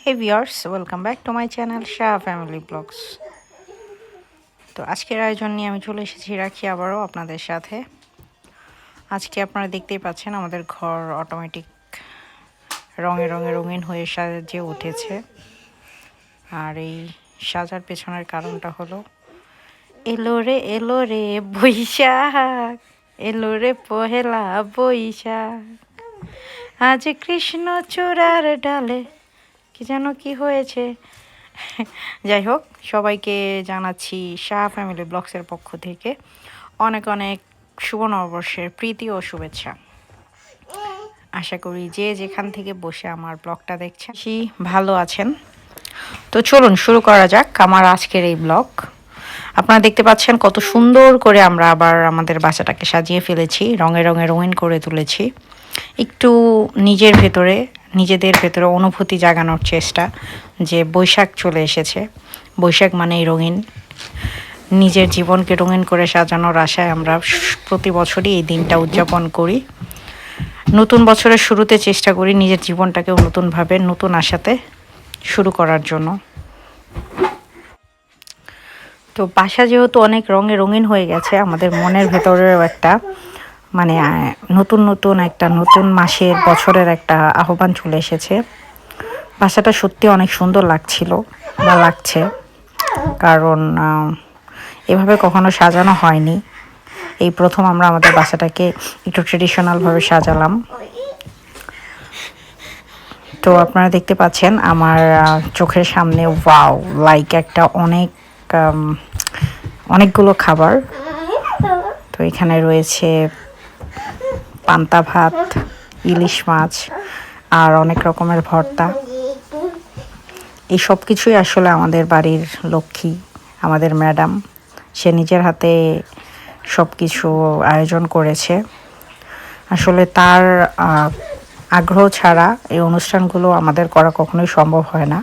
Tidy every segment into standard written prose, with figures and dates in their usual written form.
Hey viewers, welcome back to my channel Shah Family Vlogs. তো আজকের আয়োজন নিয়ে আমি চলে এসেছি রাখি আবারও আপনাদের সাথে। আজকে আপনারা দেখতেই পাচ্ছেন আমাদের ঘর অটোমেটিক রঙে রঙে রঙিন হয়ে সাজে উঠেছে। আর এই সাজার পেছনের কারণটা হলো এলো রে বৈশাখ, এলো রে পহেলা বৈশাখ, আজ কৃষ্ণ চূড়ার ডালে কি যেন কি হয়েছে। যাই হোক, সবাইকে জানাচ্ছি শাহ ফ্যামিলি ব্লগসের পক্ষ থেকে অনেক অনেক শুভ নববর্ষের প্রীতি ও শুভেচ্ছা। আশা করি যে যেখান থেকে বসে আমার ব্লগটা দেখছেন ভালো আছেন। তো চলুন শুরু করা যাক আমার আজকের এই ব্লগ। আপনারা দেখতে পাচ্ছেন কত সুন্দর করে আমরা আবার আমাদের বাসাটাকে সাজিয়ে ফেলেছি, রঙে রঙে রঙিন করে তুলেছি। একটু নিজেদের ভেতরে অনুভূতি জাগানোর চেষ্টা যে বৈশাখ চলে এসেছে, বৈশাখ মানেই রঙিন। নিজের জীবনকে রঙিন করে সাজানোর আশায় আমরা প্রতি বছরই এই দিনটা উদযাপন করি। নতুন বছরের শুরুতে চেষ্টা করি নিজের জীবনটাকেও নতুনভাবে নতুন আশাতে শুরু করার জন্য। তো বাসা যেহেতু অনেক রঙে রঙিন হয়ে গেছে, আমাদের মনের ভেতরেও একটা মানে নতুন মাসের বছরের একটা আহ্বান চলে এসেছে। বাসাটা সত্যি অনেক সুন্দর লাগছিল বা লাগছে, কারণ এভাবে কখনো সাজানো হয়নি। এই প্রথম আমরা আমাদের বাসাটাকে একটু ট্রেডিশনালভাবে সাজালাম। তো আপনারা দেখতে পাচ্ছেন আমার চোখের সামনে ওয়াও লাইক একটা অনেকগুলো খাবার। তো এখানে রয়েছে পান্তা ভাত, ইলিশ মাছ আর অনেক রকমের ভর্তা। এই সব কিছুই আসলে আমাদের বাড়ির লক্ষ্মী, আমাদের ম্যাডাম, সে নিজের হাতে সব কিছু আয়োজন করেছে। আসলে তার আগ্রহ ছাড়া এই অনুষ্ঠানগুলো আমাদের করা কখনোই সম্ভব হয় না,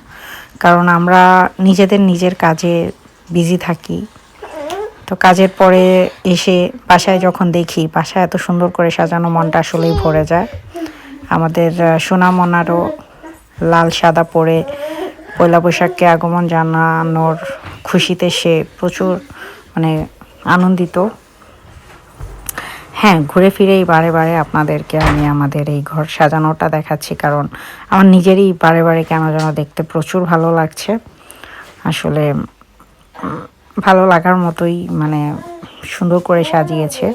কারণ আমরা নিজের কাজে বিজি থাকি। তো কাজের পরে এসে বাসায় যখন দেখি বাসায় এত সুন্দর করে সাজানো, মনটা আসলেই ভরে যায়। আমাদের সোনামনারও লাল সাদা পরে পয়লা বৈশাখকে আগমন জানানোর খুশিতে সে প্রচুর আনন্দিত। হ্যাঁ, ঘুরে ফিরেই বারে বারে আপনাদেরকে আমি আমাদের এই ঘর সাজানোটা দেখাচ্ছি, কারণ আমার নিজেরই বারে বারে কেন যেন দেখতে প্রচুর ভালো লাগছে। আসলে ভালো লাগার মতোই সুন্দর করে সাজিয়েছে।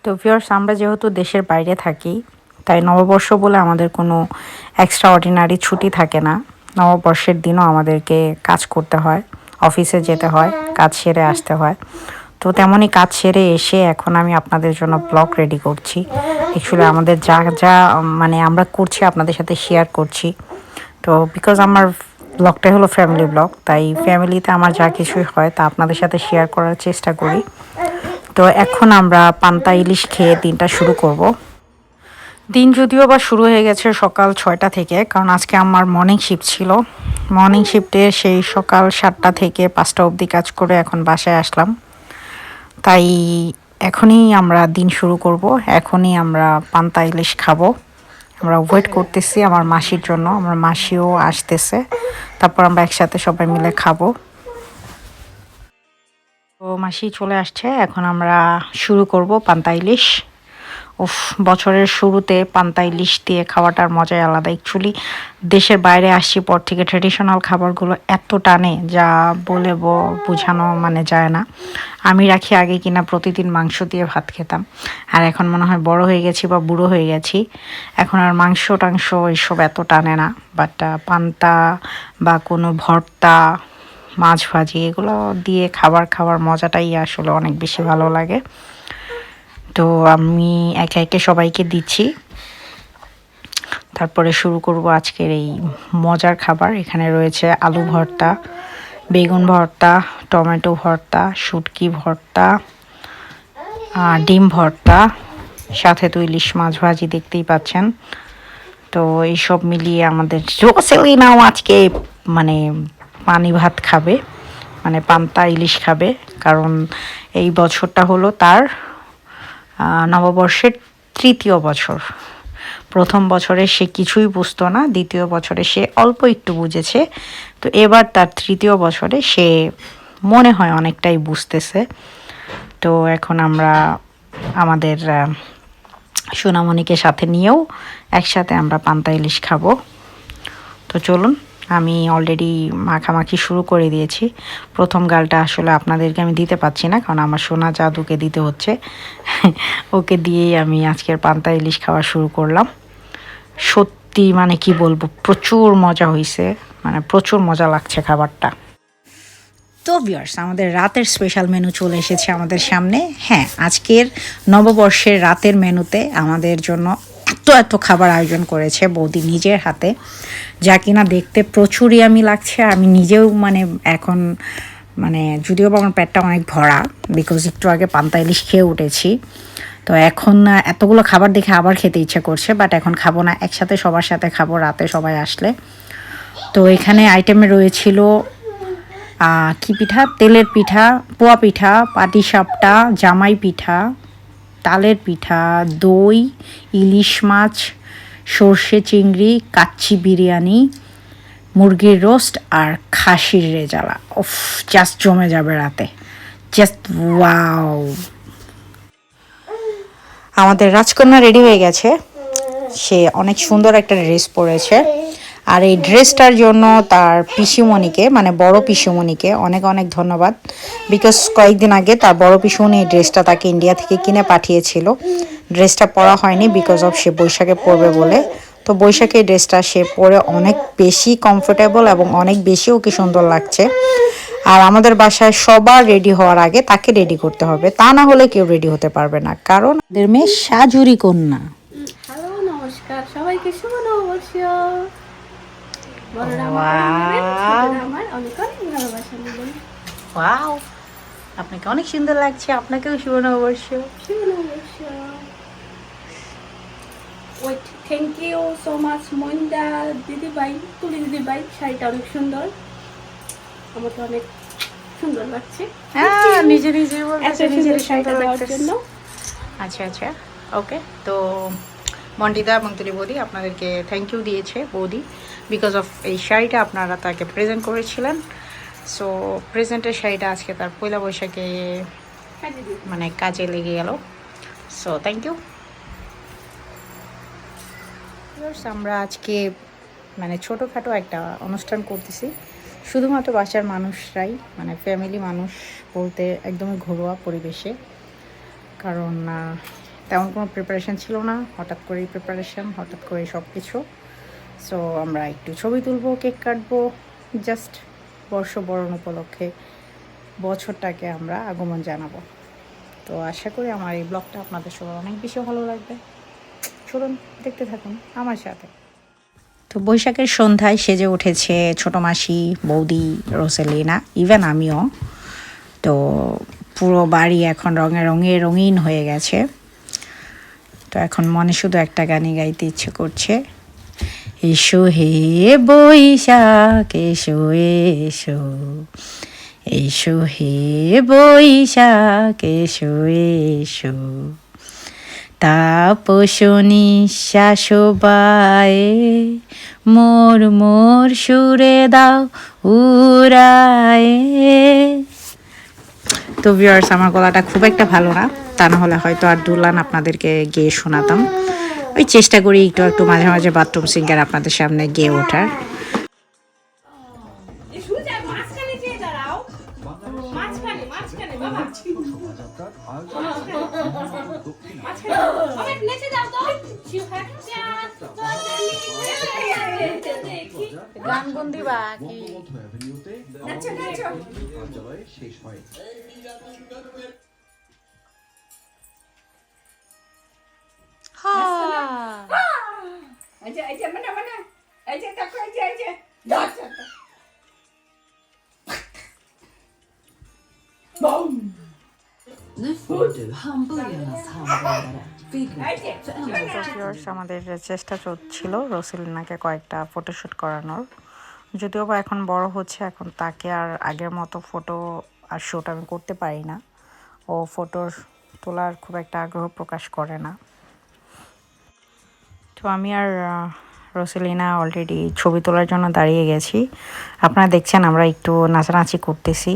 তো ভিউয়ার্স, আমরা যেহেতু দেশের বাইরে থাকি, তাই নববর্ষ বলে আমাদের কোনো এক্সট্রা অর্ডিনারি ছুটি থাকে না। নববর্ষের দিনও আমাদেরকে কাজ করতে হয়, অফিসে যেতে হয়, কাজ সেরে আসতে হয়। তো তেমনই কাজ সেরে এসে এখন আমি আপনাদের জন্য ব্লগ রেডি করছি। অ্যাকচুয়ালি আমাদের যা যা আমরা করছি আপনাদের সাথে শেয়ার করছি। তো বিকজ আমার ব্লগটাই হলো ফ্যামিলি ব্লগ, তাই ফ্যামিলিতে আমার যা কিছুই হয় তা আপনাদের সাথে শেয়ার করার চেষ্টা করি। তো এখন আমরা পান্তা ইলিশ খেয়ে দিনটা শুরু করব। দিন যদিও বা শুরু হয়ে গেছে সকাল 6টা থেকে, কারণ আজকে আমার মর্নিং শিফট ছিল। মর্নিং শিফটে সেই সকাল 7টা থেকে 5টা অবধি কাজ করে এখন বাসায় আসলাম। তাই এখনই আমরা দিন শুরু করব, এখনই আমরা পান্তা ইলিশ খাবো। আমরা ওয়েট করতেছি আমার মাসির জন্য, আমার মাসিও আসতেছে, তারপর আমরা একসাথে সবাই মিলে খাবো। তো মাসি চলে আসছে, এখন আমরা শুরু করব পান্তা ইলিশ। উফ, বছরের শুরুতে পান্তা ইলিশ দিয়ে খাওয়াটার মজাই আলাদা। অ্যাকচুয়ালি দেশের বাইরে আসছি পর থেকে ট্রেডিশনাল খাবারগুলো এত টানে যা বলে বোঝানো যায় না। আমি রাখি আগে কিনা প্রতিদিন মাংস দিয়ে ভাত খেতাম, আর এখন মনে হয় বড় হয়ে গেছি বা বুড়ো হয়ে গেছি, এখন আর মাংস টাংস এইসব এত টানে না। বাট পান্তা বা কোনো ভর্তা, মাছ ভাজি এগুলো দিয়ে খাওয়ার মজাটাই আসলে অনেক বেশি ভালো লাগে। তো আমি একে একে সবাইকে দিচ্ছি, তারপরে শুরু করব আজকের এই মজার খাবার। এখানে রয়েছে আলু ভর্তা, বেগুন ভর্তা, টমেটো ভর্তা, শুটকি ভর্তা, ডিম ভর্তা, সাথে তো ইলিশ মাছ ভাজি দেখতেই পাচ্ছেন। তো এইসব মিলিয়ে আমাদের জোসেলিনাও আজকে পানি ভাত খাবে, পান্তা ইলিশ খাবে, কারণ এই বছরটা হলো তার নববর্ষের তৃতীয় বছর। প্রথম বছরে সে কিছুই বুঝতো না, দ্বিতীয় বছরে সে অল্প একটু বুঝেছে, তো এবার তার তৃতীয় বছরে সে মনে হয় অনেকটাই বুঝতেছে। তো এখন আমরা আমাদের সোনামণিকে সাথে নিয়েও একসাথে আমরা পান্তা ইলিশ খাবো। তো চলুন, আমি অলরেডি মাখামাখি শুরু করে দিয়েছি। প্রথম গালটা আসলে আপনাদেরকে আমি দিতে পারছি না, কারণ আমার সোনা জাদুকে দিতে হচ্ছে। ওকে দিয়েই আমি আজকের পান্তা ইলিশ খাওয়া শুরু করলাম। সত্যি মানে কি বলবো, প্রচুর মজা হয়েছে, মানে প্রচুর মজা লাগছে খাবারটা। তো ভিউয়ার্স, আমাদের রাতের স্পেশাল মেনু চলে এসেছে আমাদের সামনে। হ্যাঁ, আজকের নববর্ষের রাতের মেনুতে আমাদের জন্য এত খাবার আয়োজন করেছে বৌদি নিজের হাতে, যা কিনা দেখতে প্রচুর ইয়ামি লাগছে। আমি নিজেও মানে এখন মানে যদিও বা আমার পেটটা অনেক ভরা, বিকজ একটু আগে পান্তা ইলিশ খেয়ে উঠেছি। তো এখন এতগুলো খাবার দেখে আবার খেতে ইচ্ছে করছে, বাট এখন খাবো না, একসাথে সবার সাথে খাবো রাতে সবাই আসলে। তো এখানে আইটেমে রয়েছিল কি পিঠা, তেলের পিঠা, পোয়া পিঠা, পাটিসাপটা, জামাই পিঠা, তালের পিঠা, দই, ইলিশ মাছ, সর্ষে চিংড়ি, কাচ্চি বিরিয়ানি, মুরগির রোস্ট আর খাসির রেজালা। উফ, জাস্ট জমে যাবে রাতে, জাস্ট ওয়াও। আমাদের রাজকন্যা রেডি হয়ে গেছে, সে অনেক সুন্দর একটা ড্রেস পরেছে। আর এই ড্রেসটার জন্য তার পিসিমণিকে, মানে বড় পিসিমণিকে অনেক অনেক ধন্যবাদ, বিকজ কয়েকদিন আগে তার বড় পিসিমণি এই ড্রেসটা তাকে ইন্ডিয়া থেকে কিনে পাঠিয়েছিল। ড্রেসটা পরা হয়নি বিকজ অফ সে বৈশাখে পরবে বলে। তো বৈশাখে ড্রেসটা সে পরে অনেক বেশি কমফোর্টেবল এবং অনেক বেশি ওকে সুন্দর লাগছে। আর আমাদের বাসায় সবার রেডি হওয়ার আগে তাকে রেডি করতে হবে, তা না হলে কেউ রেডি হতে পারবে না, কারণ আমাদের মেয়ে সাজুরি কন্যা। হ্যালো, নমস্কার সবাইকে, শুভ নববর্ষ। বড়রা আমার অনেক অনেক ভালোবাসা নেবেন। ওয়াও, আপনাকে অনেক সুন্দর লাগছে, আপনাকেও শুভ নববর্ষ। শুভ নববর্ষ। Wait, thank you so much মইন্দা দিদিভাই, তুলি দিদিভাই, শাড়িটা অনেক সুন্দর, আমাকে অনেক সুন্দর লাগছে। নিজে নিজে বলতেছে, নিজের শাড়িটা দেওয়ার জন্য। আচ্ছা আচ্ছা, ওকে। তো মন্টিদা এবং তুলি বৌদি আপনাদেরকে থ্যাংক ইউ দিয়েছে বৌদি, বিকজ অফ এই শাড়িটা আপনারা তাকে প্রেজেন্ট করেছিলেন। সো প্রেজেন্টের শাড়িটা আজকে তার পয়লা বৈশাখে মানে কাজে লেগে গেল। So thank you. আমরা আজকে মানে ছোটোখাটো একটা অনুষ্ঠান করতেছি, শুধুমাত্র বাসার মানুষরাই, মানে ফ্যামিলি মানুষ বলতে একদমই ঘরোয়া পরিবেশে, কারণ তেমন কোনো প্রিপারেশান ছিল না, হঠাৎ করেই প্রিপারেশান, হঠাৎ করেই সব কিছু। সো আমরা একটু ছবি তুলবো, কেক কাটবো, জাস্ট বর্ষবরণ উপলক্ষে বছরটাকে আমরা আগমন জানাবো। তো আশা করি আমার এই ব্লগটা আপনাদের সবার অনেক বেশি ভালো লাগবে। চলুন দেখতে থাকুন আমার সাথে। তো বৈশাখের সন্ধ্যায় সেজে উঠেছে ছোটো মাসি, বৌদি, রোসেলিনা, ইভেন আমিও। তো পুরো বাড়ি এখন রঙে রঙে রঙিন হয়ে গেছে। তো এখন মনে শুধু একটা গানই গাইতে ইচ্ছে করছে, এসো হে বৈশাখ এসো এসো, এসো হে বৈশাখ এসো এসো, তাপস নিঃশ্বাস বায়ে মোর মোর সুরে দাও উড়ায়ে। তো ভিউয়ার্স, আমার গলাটা খুব একটা ভালো না, তা না হলে হয়তো আর দুলান আপনাদেরকে গেয়ে শোনাতাম। ওই চেষ্টা করি একটু একটু মাঝে মাঝে বাথরুম সিঙ্গার আপনাদের সামনে গেয়ে ওঠার। গানবন্দি বা কি শেষ হয়। Nu får du hamburgarnas hamburgare. আমাদের চেষ্টা চলছিল রসিলিনাকে কয়েকটা ফটোশ্যুট করানোর, যদিও বা এখন বড় হচ্ছে, এখন তাকে আর আগের মতো ফটো আর শ্যুট আমি করতে পারি না। ও ফটো তোলার খুব একটা আগ্রহ প্রকাশ করে না। তো আমি আর রোসেলিনা অলরেডি ছবি তোলার জন্য দাঁড়িয়ে গেছি। আপনারা দেখছেন আমরা একটু নাচানাচি করতেছি।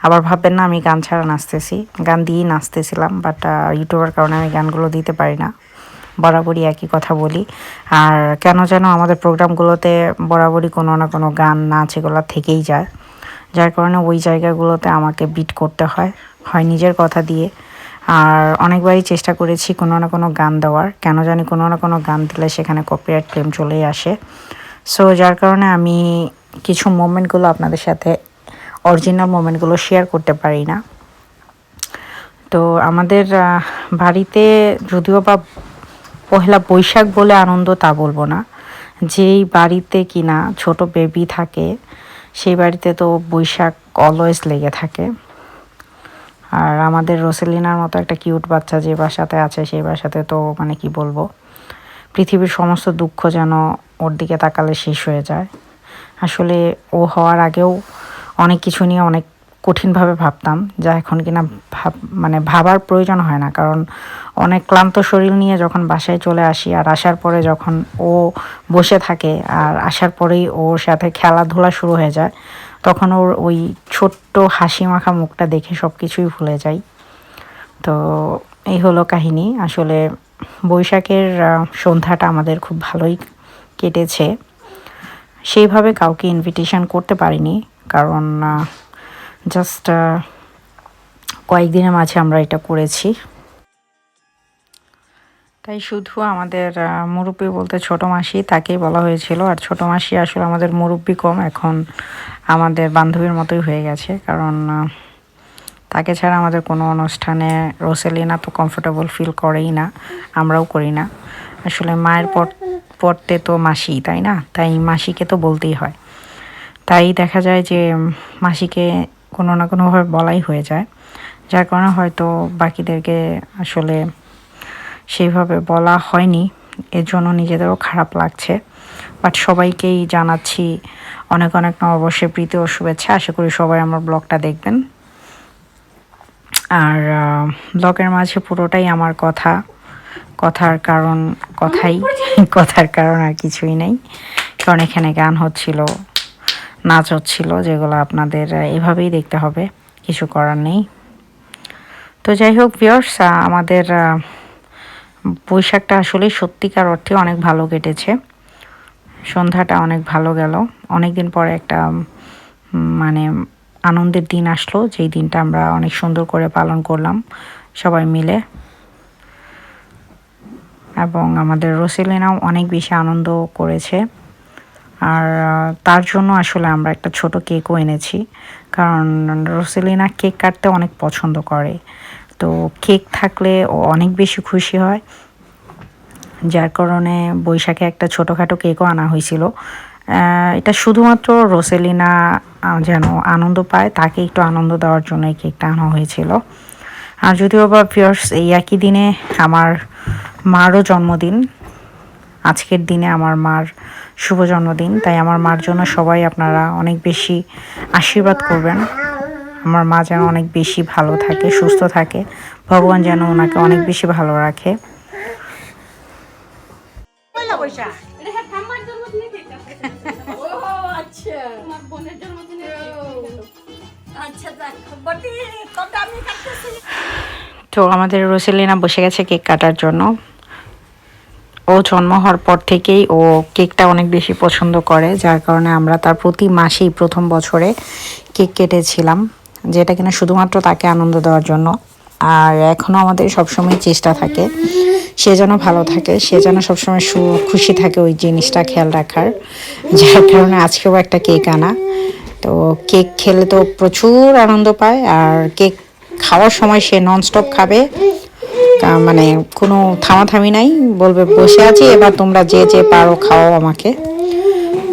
আবার ভাববেন না আমি গান ছাড়া নাচতেছি, গান দিয়েই নাচতেছিলাম, বাট ইউটিউবের কারণে আমি গানগুলো দিতে পারি না, বরাবরই একই কথা বলি। আর কেন যেন আমাদের প্রোগ্রামগুলোতে বরাবরই কোনো না কোনো গান নাচ এগুলো থেকেই যায়, যার কারণে ওই জায়গাগুলোতে আমাকে বিট করতে হয় নিজের কথা দিয়ে। আর অনেকবারই চেষ্টা করেছি কোনো না কোনো গান দেওয়ার, কেন জানি কোনো না কোনো গান দিলে সেখানে কপিরাইট ক্লেম চলেই আসে। সো যার কারণে আমি কিছু মোমেন্টগুলো আপনাদের সাথে, অরিজিনাল মোমেন্টগুলো শেয়ার করতে পারি না। তো আমাদের বাড়িতে যদিও বা পহেলা বৈশাখ বলে আনন্দ তা বলবো না, যেই বাড়িতে কিনা ছোট বেবি থাকে সেই বাড়িতে তো বৈশাখ অলওয়েজ লেগে থাকে। আর আমাদের রোসেলিনার মতো একটা কিউট বাচ্চা যে বাসাতে আছে সেই বাসাতে তো মানে কি বলবো, পৃথিবীর সমস্ত দুঃখ যেন ওর দিকে তাকালে শেষ হয়ে যায়। আসলে ও হওয়ার আগেও অনেক কিছু নিয়ে অনেক কঠিনভাবে ভাবতাম, যা এখন কিনা ভাবার প্রয়োজন হয় না, কারণ অনেক ক্লান্ত শরীর নিয়ে যখন বাসায় চলে আসি আর আসার পরে যখন ও বসে থাকে আর আসার পরেই ওর সাথে খেলাধুলা শুরু হয়ে যায়, তখন ওর ওই ছোট্ট হাসি মাখা মুখটা দেখে সব কিছুই ভুলে যাই। তো এই হলো কাহিনী। আসলে বৈশাখের সন্ধ্যাটা আমাদের খুব ভালোই কেটেছে। সেইভাবে কাউকে ইনভিটেশন করতে পারিনি, কারণ জাস্ট কয়েকদিনের মাঝে আমরা এটা করেছি। তাই শুধু আমাদের মুরব্বি বলতে ছোটো মাসি, তাকেই বলা হয়েছিল। আর ছোটো মাসি আসলে আমাদের মুরব্বি কম, এখন আমাদের বান্ধবীর মতোই হয়ে গেছে, কারণ তাকে ছাড়া আমাদের কোনো অনুষ্ঠানে রোসেলিনা তো কমফোর্টেবল ফিল করেই না, আমরাও করি না। আসলে মায়ের পরতে তো মাসি, তাই না? তাই মাসিকে তো বলতেই হয়। তাই দেখা যায় যে মাসিকে কোনো না কোনোভাবে বলাই হয়ে যায়, যার কারণে হয়তো বাকিদেরকে আসলে সেইভাবে বলা হয়নি, এর জন্য নিজেদেরও খারাপ লাগছে। বাট সবাইকেই জানাচ্ছি অনেক অনেক নববর্ষের প্রীতি ও শুভেচ্ছা। আশা করি সবাই আমার ব্লগটা দেখবেন। আর ব্লগের মাঝে পুরোটাই আমার কথার কারণ আর কিছুই নেই, কারণ এখানে গান হচ্ছিল, নাচ হচ্ছিল, যেগুলো আপনাদের এভাবেই দেখতে হবে, কিছু করার নেই। তো যাই হোক ভিউয়ার্স, আমাদের বৈশাখটা আসলে সত্যিকার অর্থে অনেক ভালো কেটেছে। সন্ধ্যাটা অনেক ভালো গেল। অনেক দিন পরে একটা মানে আনন্দের দিন আসলো, যেই দিনটা আমরা অনেক সুন্দর করে পালন করলাম সবাই মিলে। এবং আমাদের রোসেলিনাও অনেক বেশি আনন্দ করেছে। আর তার জন্য আসলে আমরা একটা ছোট কেকও এনেছি, কারণ রোসেলিনা কেক কাটতে অনেক পছন্দ করে। তো কেক থাকলে ও অনেক বেশি খুশি হয়, যার কারণে বৈশাখে একটা ছোটোখাটো কেকও আনা হয়েছিল। এটা শুধুমাত্র রোসেলিনা যেন আনন্দ পায়, তাকে একটু আনন্দ দেওয়ার জন্য এই কেকটা আনা হয়েছিল। আর যদিও বা ভিউয়ার্স এই একই দিনে আমার মারও জন্মদিন, আজকের দিনে আমার মার শুভ জন্মদিন, তাই আমার মার জন্য সবাই আপনারা অনেক বেশি আশীর্বাদ করবেন। আমার মা যেন অনেক বেশি ভালো থাকে, সুস্থ থাকে, ভগবান যেন ওনাকে অনেক বেশি ভালো রাখে। তো আমাদের রোসেলিনা বসে গেছে কেক কাটার জন্য। ও জন্ম হওয়ার পর থেকেই ও কেকটা অনেক বেশি পছন্দ করে, যার কারণে আমরা তার প্রতি মাসেই প্রথম বছরে কেক কেটেছিলাম, যেটা কিনা শুধুমাত্র তাকে আনন্দ দেওয়ার জন্য। আর এখনও আমাদের সবসময় চেষ্টা থাকে সে যেন ভালো থাকে, সে যেন সবসময় খুশি থাকে, ওই জিনিসটা খেয়াল রাখার, যার কারণে আজকেও একটা কেক আনা। তো কেক খেলে তো প্রচুর আনন্দ পায়, আর কেক খাওয়ার সময় সে ননস্টপ খাবে, মানে কোনো থামাথামি নাই, বলবে বসে আছি এবার তোমরা যে যে পারো খাও আমাকে।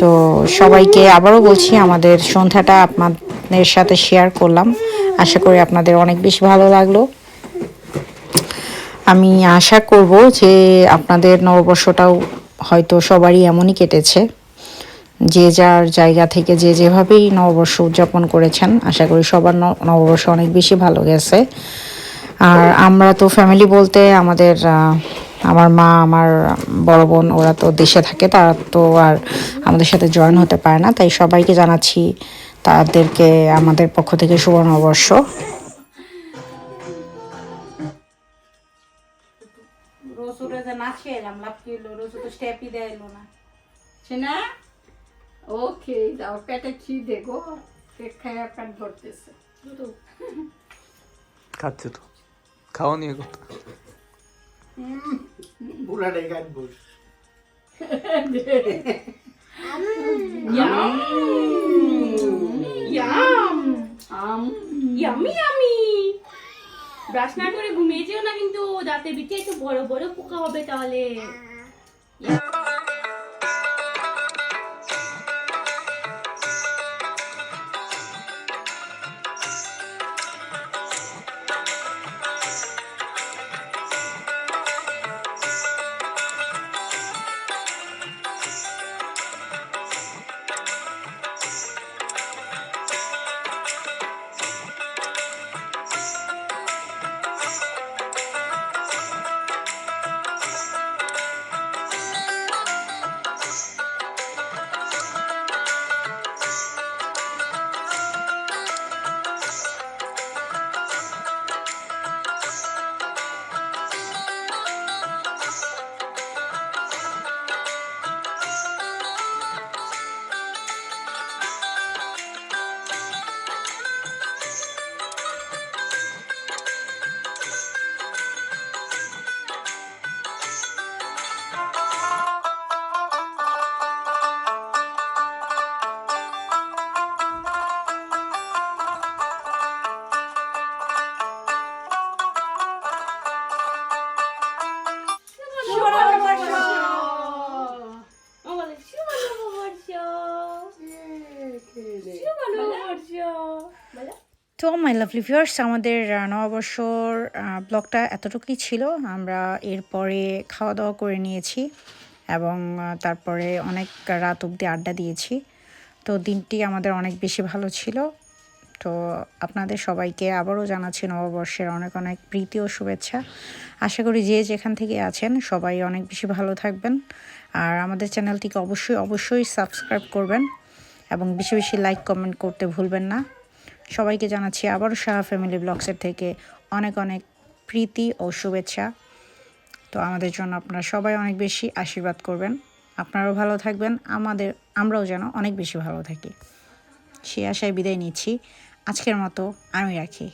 তো সবাইকে আবারও বলছি, আমাদের সন্ধ্যাটা আপনাদের সাথে শেয়ার করলাম, আশা করি আপনাদের অনেক বেশি ভালো লাগলো। আমি আশা করব যে আপনাদের নববর্ষটাও হয়তো সবারই এমনই কেটেছে, যে যার জায়গা থেকে যে যেভাবেই নববর্ষ উদযাপন করেছেন। আশা করি সবার নববর্ষ অনেক বেশি ভালো গেছে। আর আমরা তো ফ্যামিলি বলতে আমাদের আমার মা, আমার বড় বোন ওরা তো দেশে থাকে, তারা তো আর আমাদের সাথে জয়েন হতে পারে না, তাই সবাইকে জানাচ্ছি তাদেরকে আমাদের পক্ষ থেকে শুভ নববর্ষ। রসুরে যে নাচিয়ে এলাম, লাভ কি হলো? রসু তো স্টেপই দেয় এলো না। শোনা, ওকে যাও, পেটে খিদে গো, কেক খাইয়া পেট ভরতেছে। খাচ্ছে তো, খাওয়া নিয়ে কথা। বুড়াটাই গান বস। Yummy yummy. ব্রাশ না করে ঘুমিয়ে যেও না কিন্তু, দাঁতে বিচে একটু বড় বড় পোকা হবে তাহলে। তো মাই লাভলি ভিউয়ার্স, আমাদের নববর্ষর ব্লগটা এতটুকুই ছিল। আমরা এরপরে খাওয়া দাওয়া করে নিয়েছি এবং তারপরে অনেক রাত অবধি আড্ডা দিয়েছি। তো দিনটি আমাদের অনেক বেশি ভালো ছিল। তো আপনাদের সবাইকে আবারও জানাচ্ছি নববর্ষের অনেক অনেক প্রীতি ও শুভেচ্ছা। আশা করি যে যেখান থেকে আছেন সবাই অনেক বেশি ভালো থাকবেন। আর আমাদের চ্যানেলটিকে অবশ্যই সাবস্ক্রাইব করবেন এবং বেশি বেশি লাইক কমেন্ট করতে ভুলবেন না। সবাইকে জানাচ্ছি আবারও সাহা ফ্যামিলি ব্লগসের থেকে অনেক অনেক প্রীতি ও শুভেচ্ছা। তো আমাদের জন্য আপনারা সবাই অনেক বেশি আশীর্বাদ করবেন। আপনারাও ভালো থাকবেন, আমরাও যেন অনেক বেশি ভালো থাকি। সেই আশায় বিদায় নিচ্ছি। আজকের মতো আমি রাখি।